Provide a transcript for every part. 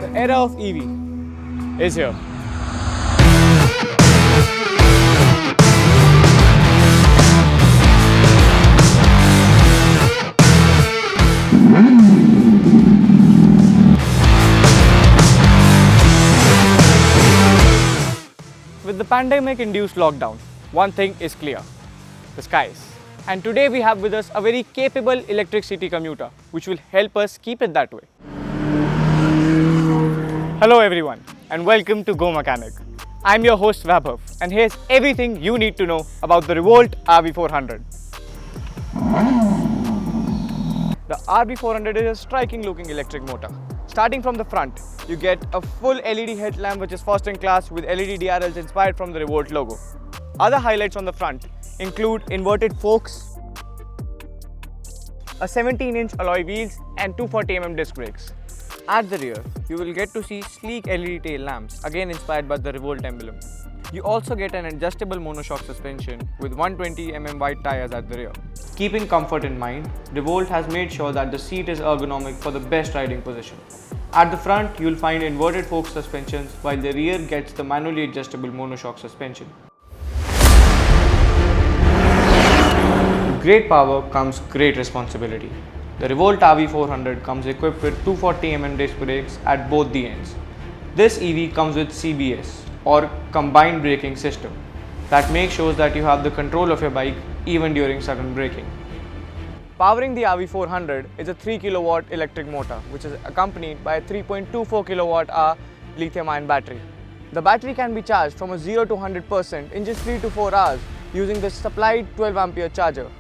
The era of EV is here. With the pandemic-induced lockdown, one thing is clear: the skies. And today we have with us a very capable electric city commuter, which will help us keep it that way. Hello everyone, and welcome to Go Mechanic. I'm your host Vaibhav, and here's everything you need to know about the Revolt RV400. The RV400 is a striking looking electric motor. Starting from the front, you get a full LED headlamp which is first in class with LED DRLs inspired from the Revolt logo. Other highlights on the front include inverted forks, a 17-inch alloy wheels and 240mm disc brakes. At the rear, you will get to see sleek LED tail lamps, again inspired by the Revolt emblem. You also get an adjustable monoshock suspension with 120mm wide tires at the rear. Keeping comfort in mind, Revolt has made sure that the seat is ergonomic for the best riding position. At the front, you will find inverted fork suspensions, while the rear gets the manually adjustable monoshock suspension. With great power comes great responsibility. The Revolt RV400 comes equipped with 240mm disc brakes at both the ends. This EV comes with CBS, or combined braking system, that makes sure that you have the control of your bike even during sudden braking. Powering the RV400 is a 3 kW electric motor, which is accompanied by a 3.24 kWh lithium-ion battery. The battery can be charged from a 0 to 100% in just 3 to 4 hours using the supplied 12 ampere charger.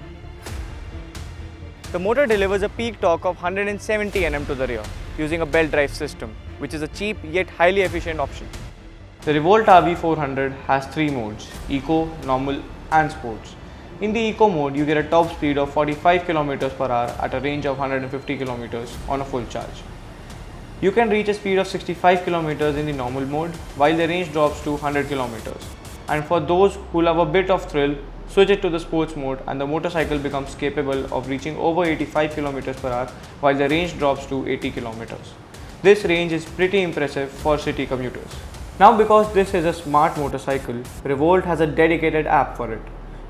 The motor delivers a peak torque of 170 Nm to the rear using a belt drive system, which is a cheap yet highly efficient option. The Revolt RV400 has 3 modes: Eco, Normal and Sports. In the Eco mode, you get a top speed of 45 km per hour at a range of 150 km on a full charge. You can reach a speed of 65 km in the Normal mode, while the range drops to 100 km. And for those who love a bit of thrill, switch it to the Sports mode and the motorcycle becomes capable of reaching over 85 km per hour, while the range drops to 80 km. This range is pretty impressive for city commuters. Now, because this is a smart motorcycle, Revolt has a dedicated app for it.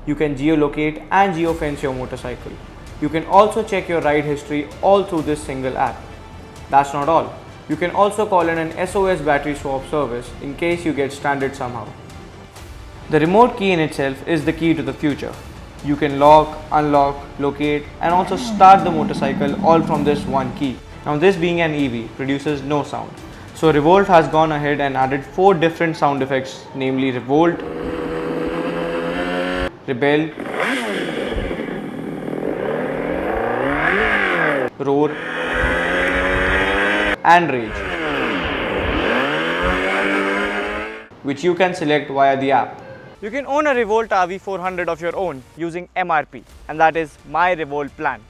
You can geolocate and geofence your motorcycle. You can also check your ride history all through this single app. That's not all. You can also call in an SOS battery swap service in case you get stranded somehow. The remote key in itself is the key to the future. You can lock, unlock, locate and also start the motorcycle all from this one key. Now, this being an EV produces no sound. So Revolt has gone ahead and added 4 different sound effects, namely Revolt, Rebel, Roar and Rage, which you can select via the app. You can own a Revolt RV400 of your own using MRP, and that is My Revolt Plan.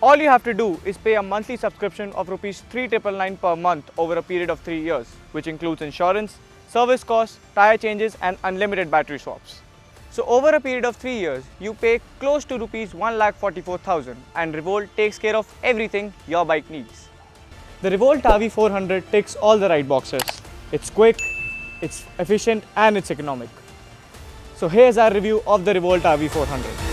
All you have to do is pay a monthly subscription of Rs 3,999 per month over a period of 3 years, which includes insurance, service costs, tire changes and unlimited battery swaps. So over a period of 3 years, you pay close to Rs 1,44,000 and Revolt takes care of everything your bike needs. The Revolt RV400 ticks all the right boxes. It's quick, it's efficient and it's economic. So here's our review of the Revolt RV400.